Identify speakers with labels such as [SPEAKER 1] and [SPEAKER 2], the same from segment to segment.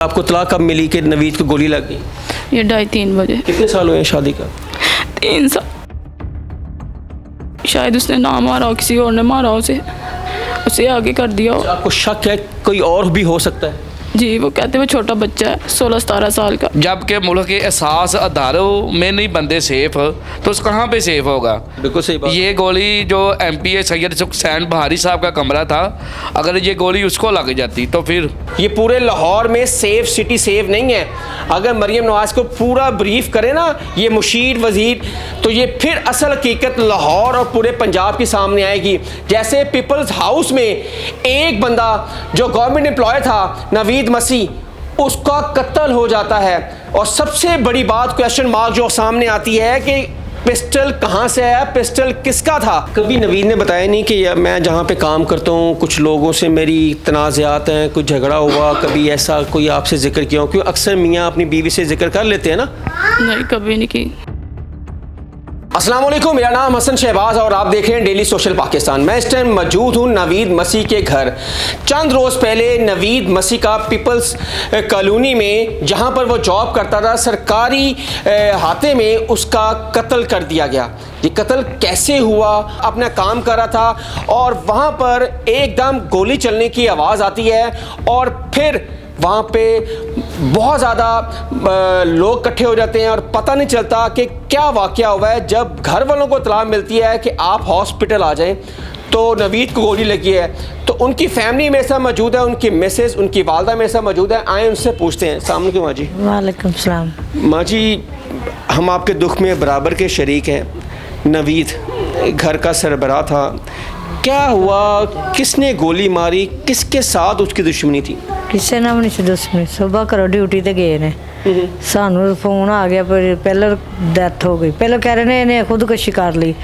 [SPEAKER 1] आपको तलाक कब मिली कि नवीद को गोली लग गई?
[SPEAKER 2] ये 2:30-3 बजे।
[SPEAKER 1] कितने साल हुए हैं शादी का?
[SPEAKER 2] 3 साल। शायद उसने ना मारा हो, किसी और ने मारा उसे आगे कर दिया हो।
[SPEAKER 1] आपको शक है कोई और भी हो सकता है?
[SPEAKER 2] जी, वो कहते वो छोटा बच्चा है 16-17 साल का।
[SPEAKER 3] जबकि मुल्क के एहसास अदारों में नहीं बंदे सेफ, तो कहाँ पे सेफ होगा?
[SPEAKER 1] बिल्कुल सही बात।
[SPEAKER 3] ये गोली जो MP सैयद हुसैन बहारी साहब का कमरा था, अगर ये गोली उसको लग जाती तो फिर
[SPEAKER 1] ये पूरे लाहौर में सेफ सिटी सेफ नहीं है। अगर मरीम नवाज को पूरा ब्रीफ करे ना ये मुशीर वजीर, तो ये फिर असल हकीकत लाहौर और पूरे पंजाब के सामने आएगी। जैसे पीपल्स हाउस में एक बंदा जो गवर्नमेंट एम्प्लॉय था नवीद मसीह, उसका कत्ल हो जाता है। और सबसे बड़ी बात क्वेश्चन मार्क जो सामने आती है कि पिस्टल कहाँ से आया, पिस्टल किसका था? कभी नवीद ने बताया नहीं कि मैं जहाँ पे काम करता हूँ कुछ लोगों से मेरी तनाज़ात हैं, कुछ झगड़ा हुआ, कभी ऐसा कोई आपसे जिक्र किया हो? क्यों अक्सर मियाँ अपनी बीवी से जिक्र कर लेते हैं ना?
[SPEAKER 2] नहीं, कभी नहीं की।
[SPEAKER 1] अस्सलाम वालेकुम, मेरा नाम हसन शहबाज और आप देख रहे हैं डेली सोशल पाकिस्तान। मैं इस टाइम मौजूद हूँ नवीद मसीह के घर। चंद रोज़ पहले नवीद मसीह का पीपल्स कॉलोनी में जहाँ पर वो जॉब करता था सरकारी हाथे में उसका कत्ल कर दिया गया। ये कत्ल कैसे हुआ? अपना काम कर रहा था और वहाँ पर एकदम गोली चलने की आवाज़ आती है और फिर वहाँ पे बहुत ज़्यादा लोग इकट्ठे हो जाते हैं और पता नहीं चलता कि क्या वाक़या हुआ है। जब घर वालों को इत्तला मिलती है कि आप हॉस्पिटल आ जाएं, तो नवीद को गोली लगी है। तो उनकी फैमिली मेरे साथ मौजूद है, उनकी मिसेस, उनकी वालदा मेरे साथ मौजूद है। आए उनसे पूछते हैं। अस्सलाम वालेकुम माँ जी।
[SPEAKER 4] वालेकुम सलाम।
[SPEAKER 1] माँ जी, हम आपके दुख में बराबर के शरीक हैं। नवीद घर का सरबराह था, क्या हुआ? किसने गोली मारी? किसके साथ उसकी दुश्मनी थी?
[SPEAKER 4] किसी ना भी नहीं दुश्मनी। सुबह करो ड्यूटी ते गए ने, सानू फोन आ गया, पर पहले डेथ हो गई। पहले कह रहे ने इन्हें खुदकुशी कर ली,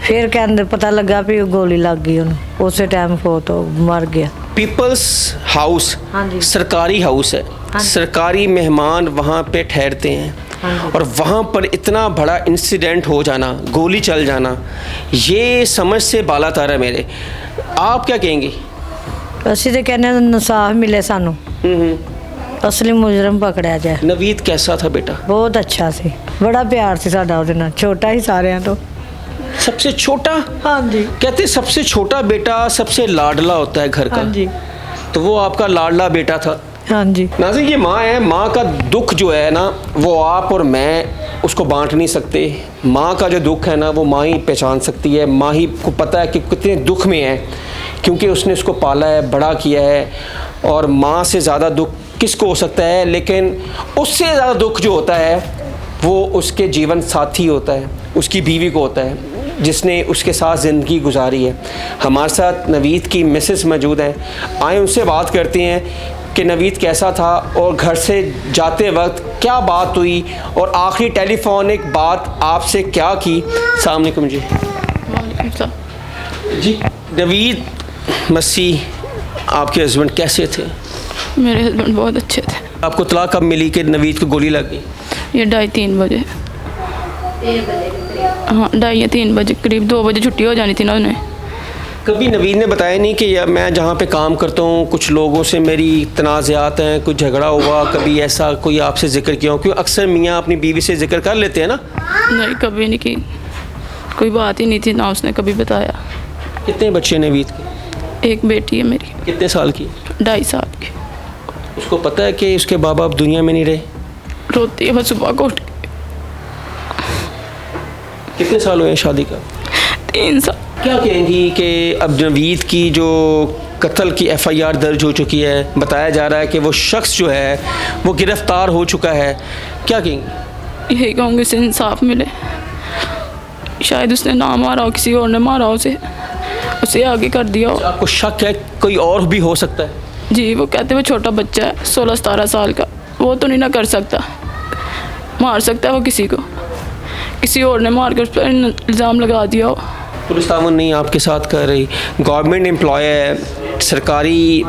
[SPEAKER 4] फिर कहते पता लगा भी गोली लग गई उन्हें, उस टाइम फोत हो मर गया।
[SPEAKER 1] पीपल्स हाउस
[SPEAKER 4] हाँ जी।
[SPEAKER 1] सरकारी हाउस है,
[SPEAKER 4] हाँ।
[SPEAKER 1] सरकारी मेहमान वहाँ पे ठहरते हैं।
[SPEAKER 4] हाँ।
[SPEAKER 1] और वहाँ पर इतना बड़ा इंसिडेंट हो जाना, गोली चल जाना, ये समझ से बाला तारा मेरे। आप क्या कहेंगी?
[SPEAKER 4] ਅਸੀਂ तो कहने इंसाफ मिले सानू, असली मुजरम पकड़ा जाए।
[SPEAKER 1] नवीद कैसा था बेटा?
[SPEAKER 4] बहुत अच्छा सी, बड़ा प्यार से साडा ਉਹਦੇ ਨਾਲ, छोटा ही सारे तो।
[SPEAKER 1] सबसे छोटा?
[SPEAKER 4] हाँ जी।
[SPEAKER 1] कहते सबसे छोटा बेटा सबसे लाडला होता है घर का।
[SPEAKER 4] हाँ जी।
[SPEAKER 1] तो वो आपका लाडला बेटा था।
[SPEAKER 4] हाँ जी।
[SPEAKER 1] नाज़रीन, ये माँ है, माँ का दुख जो है ना वो आप और मैं उसको बांट नहीं सकते। माँ का जो दुख है ना वो माँ ही पहचान सकती है। माँ ही को पता है कि कितने दुख में है, क्योंकि उसने उसको पाला है, बड़ा किया है। और माँ से ज़्यादा दुख किसको हो सकता है? लेकिन उससे ज़्यादा दुख जो होता है वो उसके जीवन साथी होता है, उसकी बीवी को होता है जिसने उसके साथ ज़िंदगी गुजारी है। हमारे साथ नवीद की मिसेस मौजूद हैं। आए उनसे बात करते हैं कि नवीद कैसा था और घर से जाते वक्त क्या बात हुई और आखिरी टेलीफोनिक बात आपसे क्या की। अस्सलाम वालेकुम जी।
[SPEAKER 2] वालेकुम सलाम।
[SPEAKER 1] जी, नवीद मसीह आपके हस्बैंड कैसे थे?
[SPEAKER 2] मेरे हस्बैंड बहुत अच्छे थे।
[SPEAKER 1] आपको तलाक कब मिली कि नवीद को गोली लग गई?
[SPEAKER 2] ये 2:30-3 बजे। हाँ, 2:30-3 बजे करीब, 2 बजे छुट्टी हो जानी थी ना उन्हें।
[SPEAKER 1] कभी नवीद ने बताया नहीं कि मैं जहाँ पे काम करता हूँ कुछ लोगों से मेरी तनाज़ात हैं, कुछ झगड़ा हुआ, कभी ऐसा कोई आपसे जिक्र किया हो? क्यों अक्सर मियाँ अपनी बीवी से जिक्र कर लेते हैं ना?
[SPEAKER 2] नहीं, कभी नहीं की। कोई बात ही नहीं थी ना, उसने कभी बताया।
[SPEAKER 1] कितने बच्चे नवीद के?
[SPEAKER 2] एक बेटी है मेरी,
[SPEAKER 1] कितने साल की?
[SPEAKER 2] 2.5 साल की।
[SPEAKER 1] उसको पता है कि उसके बाबा अब दुनिया में नहीं रहे?
[SPEAKER 2] रोती है बस सुबह को उठ के।
[SPEAKER 1] कितने साल हुए हैं शादी का?
[SPEAKER 2] 3 साल।
[SPEAKER 1] क्या कहेंगी कि अब नवीद की जो कत्ल की FIR दर्ज हो चुकी है, बताया जा रहा है कि वो शख्स जो है वो गिरफ्तार हो चुका है, क्या कहेंगी?
[SPEAKER 2] यही कहूँगी उसे इंसाफ मिले। शायद उसने ना मारा हो, किसी और ने मारा हो उसे आगे कर दिया हो।
[SPEAKER 1] आपको शक है कोई और भी हो सकता है?
[SPEAKER 2] जी, वो कहते वो छोटा बच्चा है 16-17 साल का, वो तो नहीं ना कर सकता, मार सकता है वो किसी को, किसी और ने मार कर उस पर इल्ज़ाम लगा दिया हो।
[SPEAKER 1] पुलिस ताउन नहीं आपके साथ कर रही, गवर्नमेंट एम्प्लॉय है, सरकारी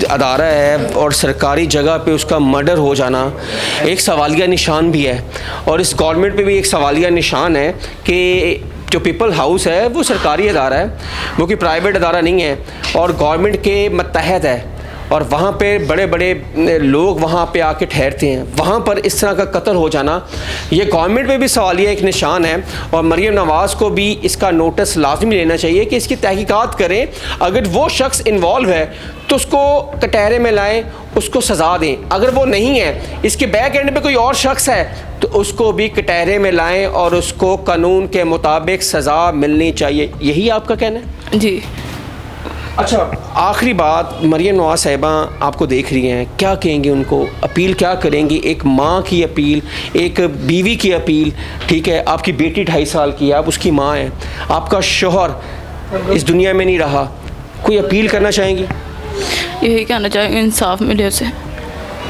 [SPEAKER 1] अदारा है और सरकारी जगह पे उसका मर्डर हो जाना एक सवालिया निशान भी है। और इस गवर्नमेंट पे भी एक सवालिया निशान है कि जो पीपल हाउस है वो सरकारी अदारा है, वो कि प्राइवेट अदारा नहीं है और गवर्नमेंट के मतहत है। और वहाँ पे बड़े बड़े लोग वहाँ पे आके ठहरते हैं, वहाँ पर इस तरह का कत्ल हो जाना, ये गवर्नमेंट पे भी सवालिया एक निशान है। और मरियम नवाज़ को भी इसका नोटिस लाजमी लेना चाहिए कि इसकी तहकीकात करें। अगर वो शख्स इन्वॉल्व है तो उसको कटहरे में लाएं, उसको सज़ा दें। अगर वो नहीं है, इसके बैक एंड पे कोई और शख्स है, तो उसको भी कटहरे में लाएं और उसको कानून के मुताबिक सज़ा मिलनी चाहिए। यही आपका कहना है?
[SPEAKER 2] जी।
[SPEAKER 1] अच्छा, आखिरी बात, मरियम नवाज़ साहिबा आपको देख रही हैं, क्या कहेंगी उनको? अपील क्या करेंगी? एक माँ की अपील, एक बीवी की अपील, ठीक है, आपकी बेटी 2.5 साल की है, आप उसकी माँ हैं, आपका शोहर इस दुनिया में नहीं रहा, कोई अपील करना चाहेंगी?
[SPEAKER 2] यही कहना चाहेंगे इंसाफ मिले उसे,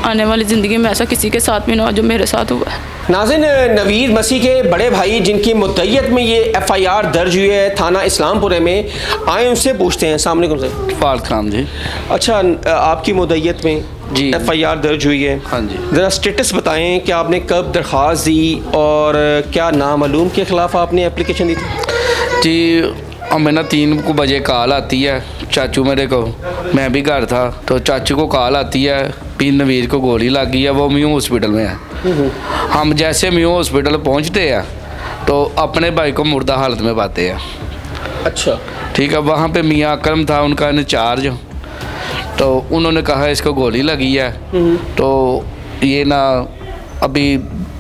[SPEAKER 2] आने वाली ज़िंदगी में ऐसा किसी के साथ भी ना हो जो मेरे साथ हुआ है।
[SPEAKER 1] नाज़रीन, नवीद मसीह के बड़े भाई जिनकी मुद्दईयत में ये FIR दर्ज हुई है थाना इस्लामपुरे में, आए उनसे पूछते हैं। अस्सलाम वालेकुम सर।
[SPEAKER 3] फाल खान जी।
[SPEAKER 1] अच्छा, आपकी मुद्दईयत में
[SPEAKER 3] जी
[SPEAKER 1] FIR दर्ज हुई है,
[SPEAKER 3] हाँ जी।
[SPEAKER 1] ज़रा स्टेटस बताएं कि आपने कब दरख्वास्त दी और क्या नामालूम के ख़िलाफ़ आपने एप्लीकेशन दी थी?
[SPEAKER 3] जी, हमें ना 3 बजे कॉल आती है चाचू मेरे को, मैं भी घर था, तो चाचू को कॉल आती है कि नवीर को गोली लग गई है, वो म्यू हॉस्पिटल में है। हम जैसे म्यू हॉस्पिटल पहुंचते हैं तो अपने भाई को मुर्दा हालत में पाते हैं।
[SPEAKER 1] अच्छा,
[SPEAKER 3] ठीक है, वहाँ पे मियाँ अकरम था उनका इंचार्ज, तो उन्होंने कहा इसको गोली लगी है। तो ये ना अभी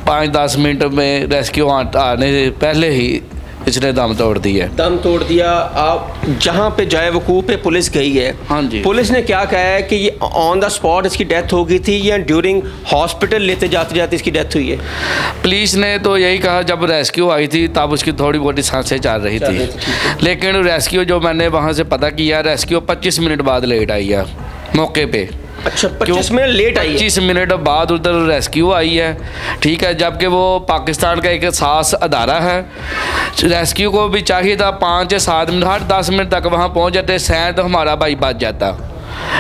[SPEAKER 3] 5-10 मिनट में रेस्क्यू आने से पहले ही इसने दम तोड़ दिया।
[SPEAKER 1] दम तोड़ दिया। आप जहाँ पे जाए वकूफ़ पे पुलिस गई है,
[SPEAKER 3] हाँ जी।
[SPEAKER 1] पुलिस ने क्या कहा है कि ये ऑन द स्पॉट इसकी डेथ हो गई थी या ड्यूरिंग हॉस्पिटल लेते जाते जाते इसकी डेथ हुई है?
[SPEAKER 3] पुलिस ने तो यही कहा जब रेस्क्यू आई थी तब उसकी थोड़ी बहुत सांसें चल रही थी, लेकिन रेस्क्यू जो मैंने वहाँ से पता किया, रेस्क्यू 25 मिनट बाद लेट आई है मौके पे।
[SPEAKER 1] अच्छा, 25 मिनट लेट आई है?
[SPEAKER 3] 25 मिनट बाद उधर रेस्क्यू आई है, ठीक है, जबकि वो पाकिस्तान का एक खास अदारा है। रेस्क्यू को भी चाहिए था 5 या 7 मिनट, हर 10 मिनट तक वहाँ पहुँच जाते, शायद हमारा भाई बच जाता।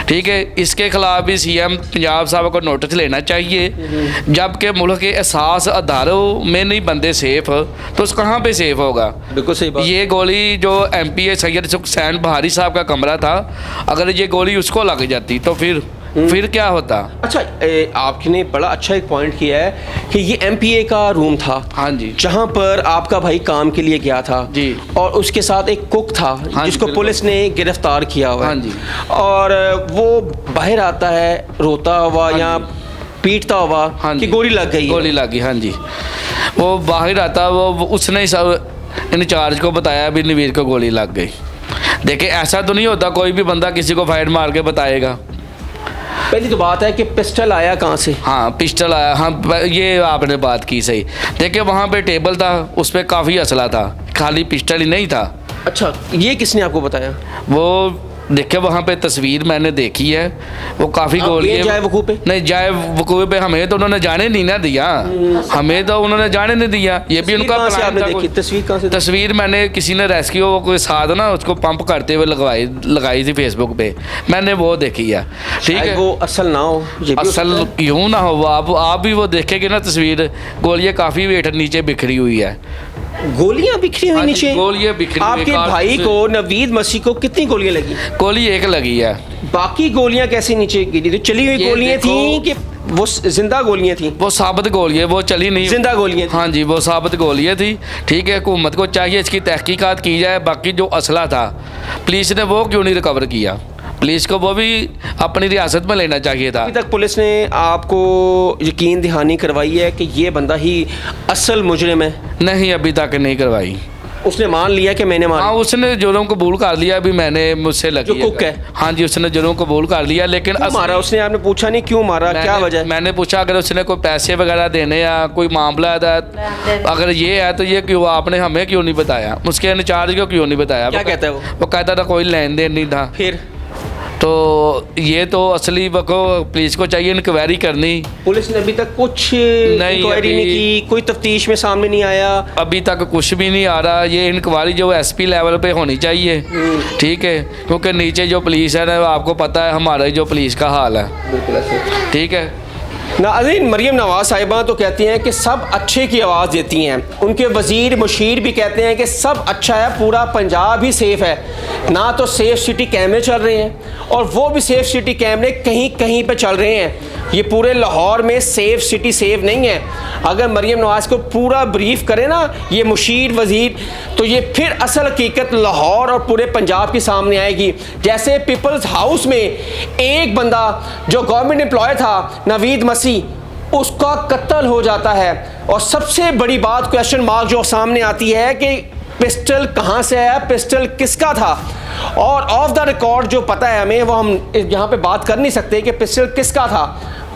[SPEAKER 3] ठीक है, इसके खिलाफ भी CM पंजाब साहब को नोटिस लेना चाहिए। जबकि मुल्क के एहसास अदारों में नहीं बंदे सेफ, तो कहाँ पे सेफ होगा? बिल्कुल सही बात। ये गोली जो MP सैयद हुसैन बहारी साहब का कमरा था, अगर ये गोली उसको लग जाती तो फिर क्या होता? अच्छा,
[SPEAKER 1] आपने बड़ा अच्छा एक पॉइंट किया है कि ये MPA का रूम था,
[SPEAKER 3] हाँ जी,
[SPEAKER 1] जहाँ पर आपका भाई काम के लिए गया था
[SPEAKER 3] जी,
[SPEAKER 1] और उसके साथ एक कुक था,
[SPEAKER 3] हाँ,
[SPEAKER 1] जिसको पुलिस ने गिरफ्तार किया हुआ है,
[SPEAKER 3] हाँ जी,
[SPEAKER 1] और वो बाहर आता है रोता हुआ या पीटता हुआ,
[SPEAKER 3] हाँ
[SPEAKER 1] कि गोली लग गई,
[SPEAKER 3] गोली लगी, हाँ जी। वो बाहर आता, वो उसने सब इंचार्ज को बताया भी नवीर को गोली लग गई। देखिए, ऐसा तो नहीं होता कोई भी बंदा किसी को फायर मार के बताएगा।
[SPEAKER 1] पहली तो बात है कि पिस्टल आया कहाँ से?
[SPEAKER 3] हाँ, पिस्टल आया, हाँ, ये आपने बात की सही। देखिए, वहाँ पे टेबल था, उस पर काफ़ी असला था, खाली पिस्टल ही नहीं था।
[SPEAKER 1] अच्छा, ये किसने आपको बताया?
[SPEAKER 3] वो देखिए, वहाँ पे तस्वीर मैंने देखी है, वो काफ़ी गोली
[SPEAKER 1] जाए वकूफ़ पे?
[SPEAKER 3] नहीं, जाए वकूफ़ पे हमें तो उन्होंने जाने नहीं ना दिया, हमें तो उन्होंने जाने नहीं दिया। ये भी उनका प्लान था।
[SPEAKER 1] तस्वीर कहाँ से?
[SPEAKER 3] तस्वीर मैंने किसी ने रेस्क्यू के साथ ना उसको पंप करते हुए लगाई थी फेसबुक पे, मैंने वो देखी है। ठीक है,
[SPEAKER 1] वो असल ना हो, ये भी
[SPEAKER 3] असल क्यों ना हो, आप भी वो देखेंगे ना तस्वीर, गोलियाँ काफ़ी वेट नीचे बिखरी हुई है,
[SPEAKER 1] गोलियां बिखरी हुई नीचे,
[SPEAKER 3] गोलियाँ बिखरी हुई।
[SPEAKER 1] आपके भाई को, नवीद मसीह को कितनी गोलियां लगी?
[SPEAKER 3] गोली एक लगी है,
[SPEAKER 1] बाकी गोलियां कैसे नीचे गिरी? तो चली हुई गोलियां थी कि वो जिंदा गोलियां थी?
[SPEAKER 3] वो साबित गोलियां, वो चली नहीं,
[SPEAKER 1] जिंदा गोलियां थी।
[SPEAKER 3] हाँ जी, वो साबित गोलियां थी। ठीक है, हुकूमत को चाहिए इसकी तहकीकात की जाए। बाकी जो असला था पुलिस ने वो क्यों नहीं रिकवर किया? पुलिस को वो भी अपनी रियासत में लेना चाहिए था।
[SPEAKER 1] अभी तक पुलिस ने आपको यकीन दहानी करवाई है कि ये बंदा ही असल मुजरिम है?
[SPEAKER 3] नहीं, अभी तक नहीं करवाई।
[SPEAKER 1] उसने मान लिया कि मैंने मारा?
[SPEAKER 3] हाँ, उसने जुर्म कबूल कर लिया, अभी मैंने मुझसे लगी
[SPEAKER 1] जो कुक है? हाँ
[SPEAKER 3] जी, उसने जुर्म कबूल कर लिया, लेकिन
[SPEAKER 1] मारा उसने? आपने पूछा नहीं क्यों मारा, क्या वजह?
[SPEAKER 3] मैंने पूछा अगर उसने कोई पैसे वगैरह देने या कोई मामला है, अगर ये है तो ये क्यों आपने हमें क्यों नहीं बताया? उसके इंचार्ज को क्यों नहीं बताया?
[SPEAKER 1] क्या कहता है
[SPEAKER 3] वो कहता था कोई लेन देन नहीं था।
[SPEAKER 1] फिर
[SPEAKER 3] तो ये तो असली को पुलिस को चाहिए इंक्वायरी करनी।
[SPEAKER 1] पुलिस ने अभी तक कुछ इंक्वायरी नहीं की, कोई तफ्तीश में सामने नहीं आया?
[SPEAKER 3] अभी तक कुछ भी नहीं आ रहा। ये इंक्वायरी जो SP लेवल पे होनी चाहिए, ठीक है, क्योंकि नीचे जो पुलिस है ना, आपको पता है हमारा जो पुलिस का हाल है, ठीक है।
[SPEAKER 1] नाज़रीन, मरीम नवाज़ साहिबा तो कहती हैं कि सब अच्छे की आवाज़ देती हैं, उनके वज़ीर मुशीर भी कहते हैं कि सब अच्छा है, पूरा पंजाब ही सेफ़ है। ना तो सेफ़ सिटी कैमरे चल रहे हैं और वो भी सेफ़ सिटी कैमरे कहीं कहीं पे चल रहे हैं। ये पूरे लाहौर में सेफ़ सिटी सेफ़ नहीं है। अगर मरीम नवाज़ को पूरा ब्रीफ करे ना ये मुशीर वज़ीर, तो ये फिर असल हकीकत लाहौर और पूरे पंजाब के सामने आएगी। जैसे पीपल्स हाउस में एक बंदा जो गवर्नमेंट एम्प्लॉय था, नवीद मसीह, उसका कत्ल हो जाता है और सबसे बड़ी बात क्वेश्चन मार्क जो सामने आती है कि पिस्टल कहाँ से आया, पिस्टल किसका था। और ऑफ द रिकॉर्ड जो पता है हमें, वो हम यहाँ पे बात कर नहीं सकते कि पिस्टल किसका था।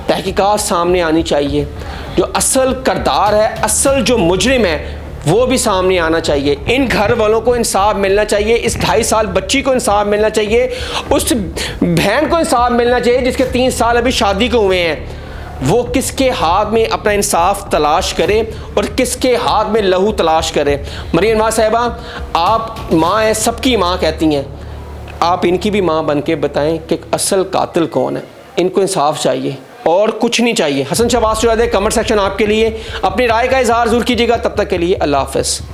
[SPEAKER 1] तहकीकात सामने आनी चाहिए, जो असल करदार है, असल जो मुजरिम है, वो भी सामने आना चाहिए। इन घर वालों को इंसाफ मिलना चाहिए, इस 2.5 साल बच्ची को इंसाफ मिलना चाहिए, उस बहन को इंसाफ मिलना चाहिए जिसके 3 साल अभी शादी को हुए हैं। वो किसके हाथ में अपना इंसाफ तलाश करे और किसके हाथ में लहू तलाश करे। मरीम नवाज़ साहिबा, आप माँ हैं, सबकी माँ कहती हैं, आप इनकी भी माँ बन के बताएँ कि असल कातिल कौन है। इनको इंसाफ चाहिए और कुछ नहीं चाहिए। हसन शहबाज कमेंट सेक्शन आपके लिए, अपनी राय का इजहार ज़रूर कीजिएगा। तब तक के लिए अल्लाह हाफ़िज़।